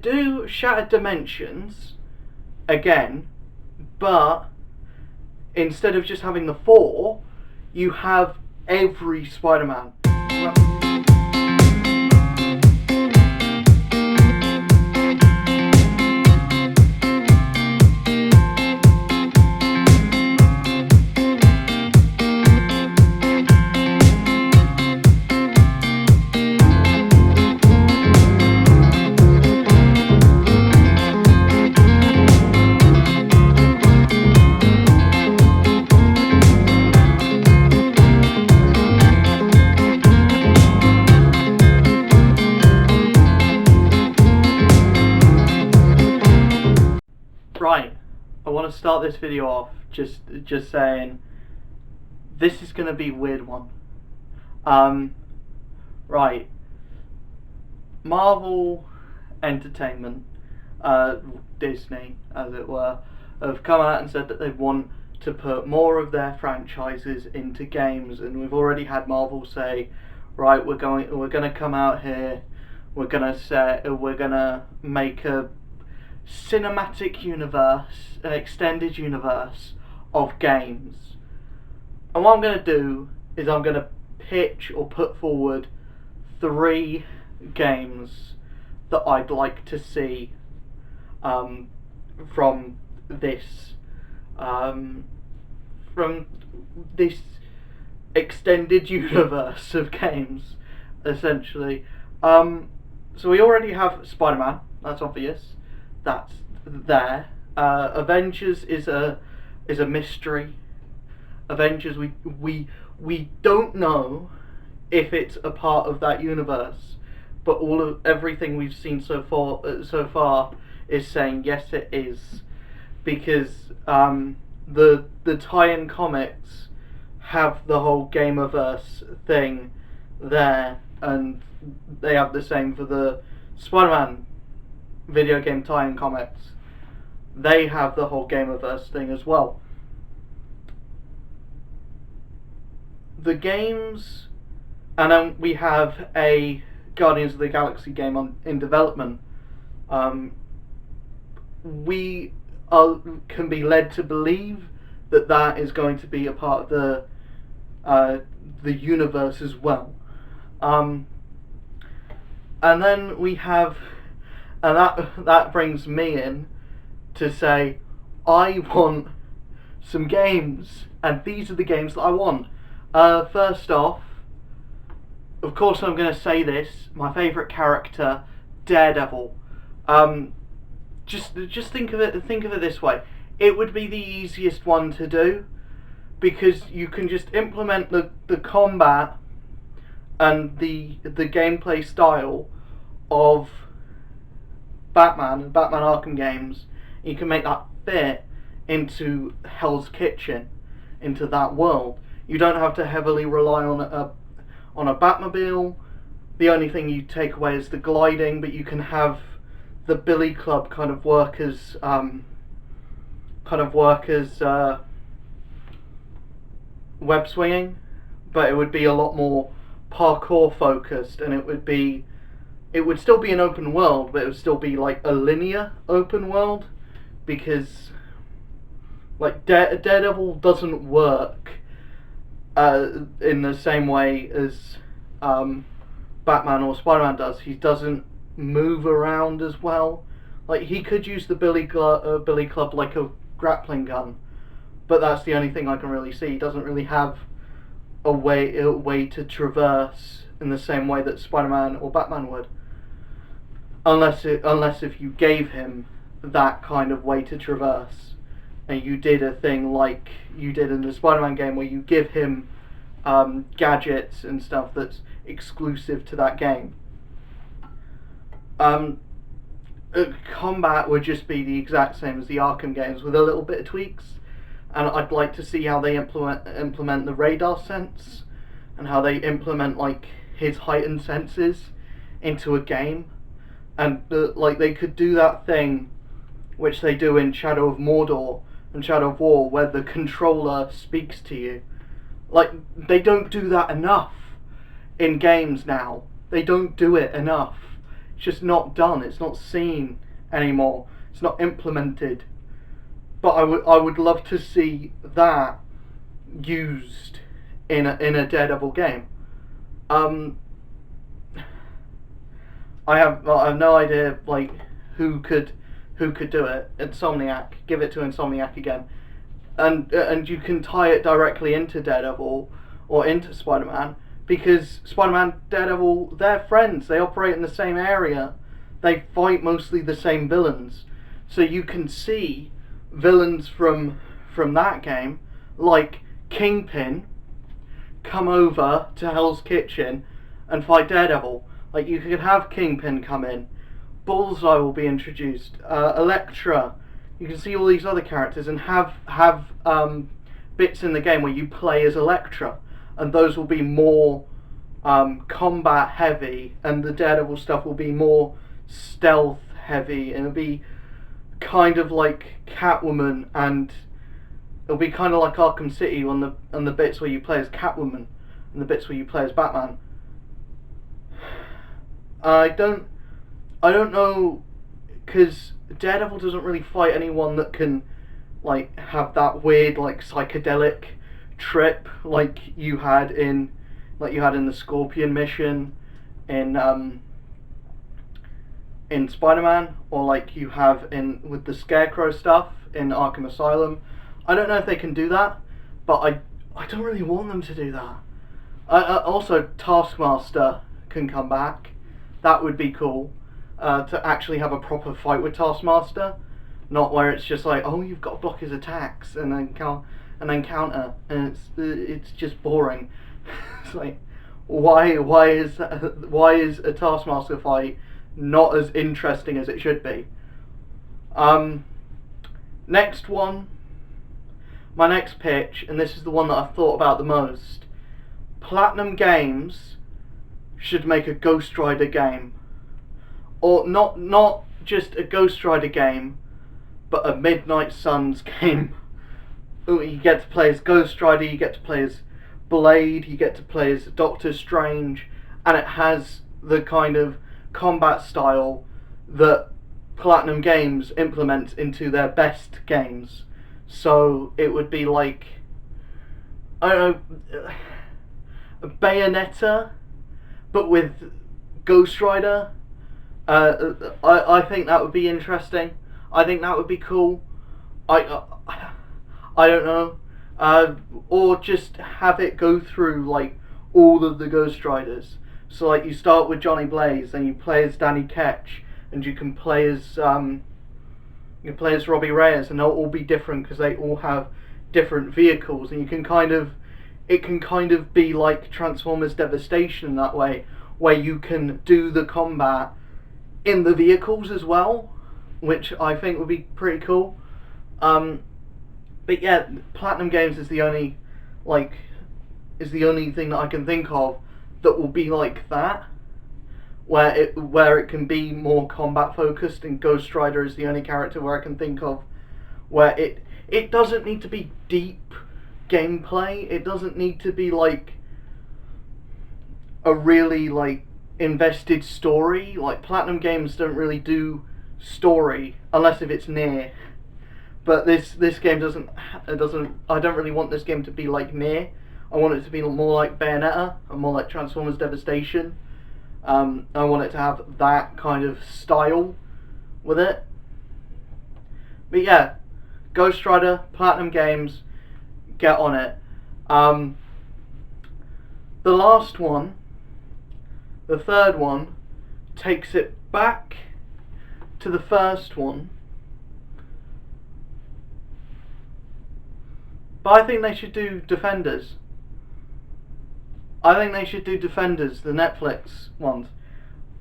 do Shattered Dimensions again, but instead of just having the 4, you have every Spider-Man. Right, I want to start this video off just saying this is going to be a weird one. Right, Marvel Entertainment, Disney as it were, have come out and said that they want to put more of their franchises into games, and we've already had Marvel say, right, we're going to come out here, we're going to make a cinematic universe, an extended universe of games. And what I'm going to do is I'm going to pitch or put forward 3 games that I'd like to see from this extended universe of games, essentially. So we already have Spider-Man, that's obvious. That's there. Avengers is a mystery. Avengers, we don't know if it's a part of that universe, but everything we've seen so far is saying yes, it is, because the tie-in comics have the whole Gamerverse thing there, and they have the same for the Spider-Man video game tie-in comics. They have the whole Gamerverse thing as well. The games, and then we have a Guardians of the Galaxy game in development. We can be led to believe that is going to be a part of the universe as well. And then we have, and that brings me in to say, I want some games, and these are the games that I want. First off, of course I'm going to say this, my favourite character, Daredevil. Just think of it this way. It would be the easiest one to do, because you can just implement the combat and the gameplay style of Batman and Batman Arkham games. You can make that fit into Hell's Kitchen, into that world. You don't have to heavily rely on a Batmobile. The only thing you take away is the gliding, but you can have the Billy Club kind of work as web swinging, but it would be a lot more parkour focused, and it would still be an open world, but it would still be like a linear open world, because like Daredevil doesn't work in the same way as Batman or Spider-Man does. He doesn't move around as well. Like, he could use the Billy Club like a grappling gun, but that's the only thing I can really see. He doesn't really have a way to traverse in the same way that Spider-Man or Batman would, unless if you gave him that kind of way to traverse, and you did a thing like you did in the Spider-Man game, where you give him gadgets and stuff that's exclusive to that game. Combat would just be the exact same as the Arkham games, with a little bit of tweaks, and I'd like to see how they implement the radar sense, and how they implement like his heightened senses into a game, and like they could do that thing which they do in Shadow of Mordor and Shadow of War, where the controller speaks to you. Like, they don't do that enough in games now. They don't do it enough. just not done. It's not seen anymore. It's not implemented. But I would love to see that used in a Daredevil game. Um, I have no idea like who could do it. Insomniac, give it to Insomniac again, and you can tie it directly into Daredevil or into Spider-Man, because Spider-Man, Daredevil, they're friends. They operate in the same area. They fight mostly the same villains, so you can see villains from that game, like Kingpin, come over to Hell's Kitchen and fight Daredevil. Like, you could have Kingpin come in, Bullseye will be introduced, Elektra. You can see all these other characters and have bits in the game where you play as Elektra, and those will be more combat heavy, and the Daredevil stuff will be more stealth heavy, and it'll be kind of like Catwoman, and it'll be kind of like Arkham City on the bits where you play as Catwoman and the bits where you play as Batman. I don't know, because Daredevil doesn't really fight anyone that can like have that weird like psychedelic trip like you had in the Scorpion mission in Spider-Man, or like you have with the Scarecrow stuff in Arkham Asylum. I don't know if they can do that, but I don't really want them to do that. Also, Taskmaster can come back. That would be cool, to actually have a proper fight with Taskmaster, not where it's just like, oh, you've got to block his attacks and then counter, and it's just boring. It's like, why is a Taskmaster fight not as interesting as it should be? Next one, my next pitch, and this is the one that I've thought about the most. Platinum Games should make a Ghost Rider game, or not just a Ghost Rider game, but a Midnight Suns game. You get to play as Ghost Rider, you get to play as Blade, you get to play as Doctor Strange, and it has the kind of combat style that Platinum Games implements into their best games. So it would be like, I don't know, a Bayonetta, but with Ghost Rider. I think that would be interesting. I think that would be cool. I don't know. Or just have it go through like all of the Ghost Riders. So like you start with Johnny Blaze, then you play as Danny Ketch, and you can play as Robbie Reyes, and they'll all be different because they all have different vehicles, and it can kind of be like Transformers Devastation in that way, where you can do the combat in the vehicles as well, which I think would be pretty cool. But yeah, Platinum Games is the only thing that I can think of that will be like that, where it can be more combat focused, and Ghost Rider is the only character where I can think of where it doesn't need to be deep gameplay. It doesn't need to be like a really like invested story. Like Platinum Games don't really do story unless if it's near. But this game doesn't. I don't really want this game to be like Nier. I want it to be more like Bayonetta and more like Transformers Devastation. I want it to have that kind of style with it. But yeah, Ghost Rider, Platinum Games, get on it. The last one, the third one, takes it back to the first one. But I think they should do Defenders. I think they should do Defenders, the Netflix ones.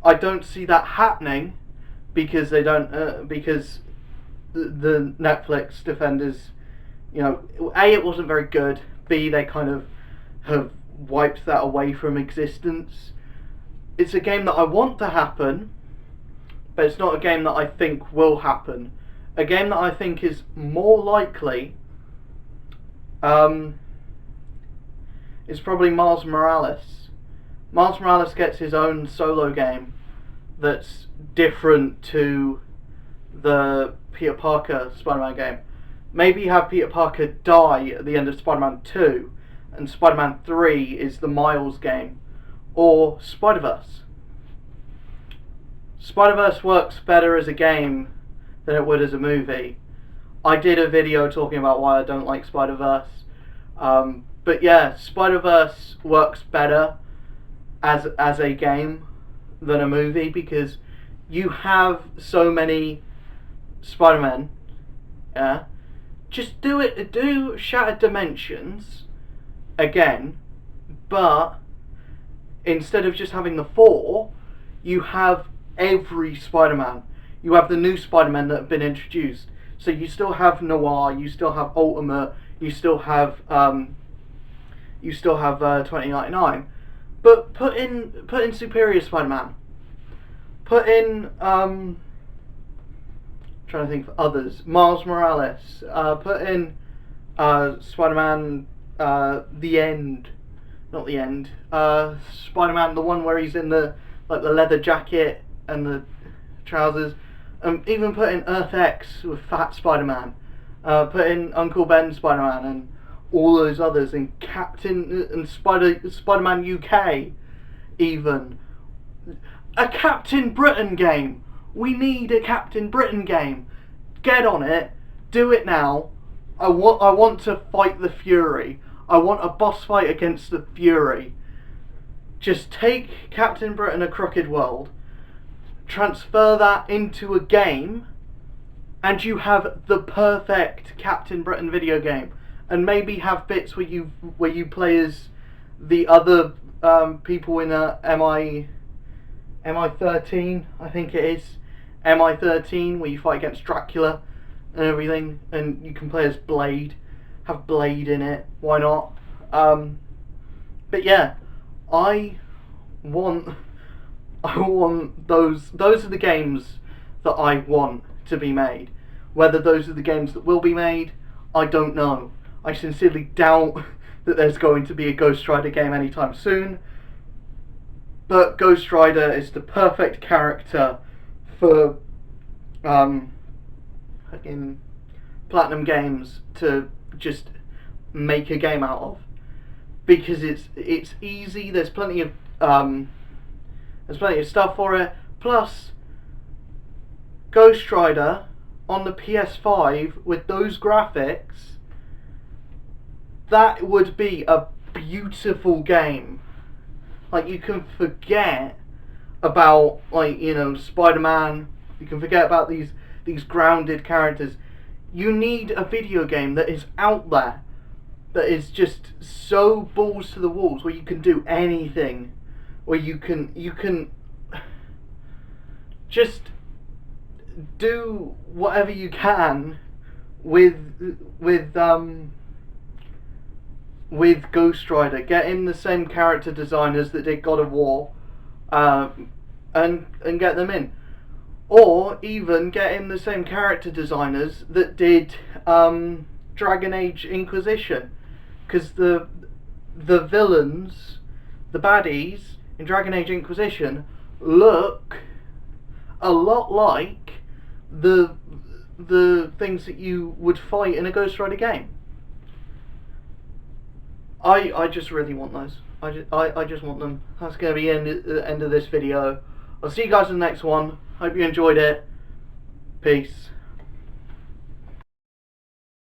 I don't see that happening because they don't. Because the Netflix Defenders, A, it wasn't very good. B, they kind of have wiped that away from existence. It's a game that I want to happen, but it's not a game that I think will happen. A game that I think is more likely is probably Miles Morales. Miles Morales gets his own solo game that's different to the Peter Parker Spider-Man game. Maybe have Peter Parker die at the end of Spider-Man 2, and Spider-Man 3 is the Miles game. Or Spider-Verse. Spider-Verse works better as a game than it would as a movie. I did a video talking about why I don't like Spider-Verse. But yeah, Spider-Verse works better as a game than a movie, because you have so many Spider-Men. Yeah, just do Shattered Dimensions again, but instead of just having the 4, you have every Spider-Man. You have the new Spider-Man that have been introduced. So you still have Noir, you still have Ultimate, you still have 2099. But put in Superior Spider-Man. Put in trying to think of others. Miles Morales. Put in Spider-Man The End. Not The End. Spider-Man, the one where he's in the leather jacket and the trousers. Even put in Earth X with Fat Spider-Man. Put in Uncle Ben Spider-Man and all those others, and Captain and Spider-Man UK, even a Captain Britain game. We need a Captain Britain game. Get on it. Do it now. I want to fight the Fury. I want a boss fight against the Fury. Just take Captain Britain: A Crooked World, transfer that into a game, and you have the perfect Captain Britain video game. And maybe have bits where you play as the other people in a MI13, I think it is, MI13, where you fight against Dracula and everything, and you can play as Blade. Have Blade in it, why not? But yeah, I want those are the games that I want to be made. Whether those are the games that will be made, I don't know. I sincerely doubt that there's going to be a Ghost Rider game anytime soon. But Ghost Rider is the perfect character for fucking Platinum Games to just make a game out of, because it's easy. There's plenty of stuff for it. Plus, Ghost Rider on the PS5 with those graphics, that would be a beautiful game. Like, you can forget about, like, you know, Spider-Man. You can forget about these grounded characters. You need a video game that is out there, that is just so balls to the walls, where you can do anything, where you can just do whatever you can with Ghost Rider. Get in the same character designers that did God of War, and get them in. Or even get in the same character designers that did Dragon Age Inquisition, because the villains, the baddies in Dragon Age Inquisition look a lot like the things that you would fight in a Ghost Rider game. I just really want those. I just want them. That's going to be the end of this video. I'll see you guys in the next one. Hope you enjoyed it. Peace.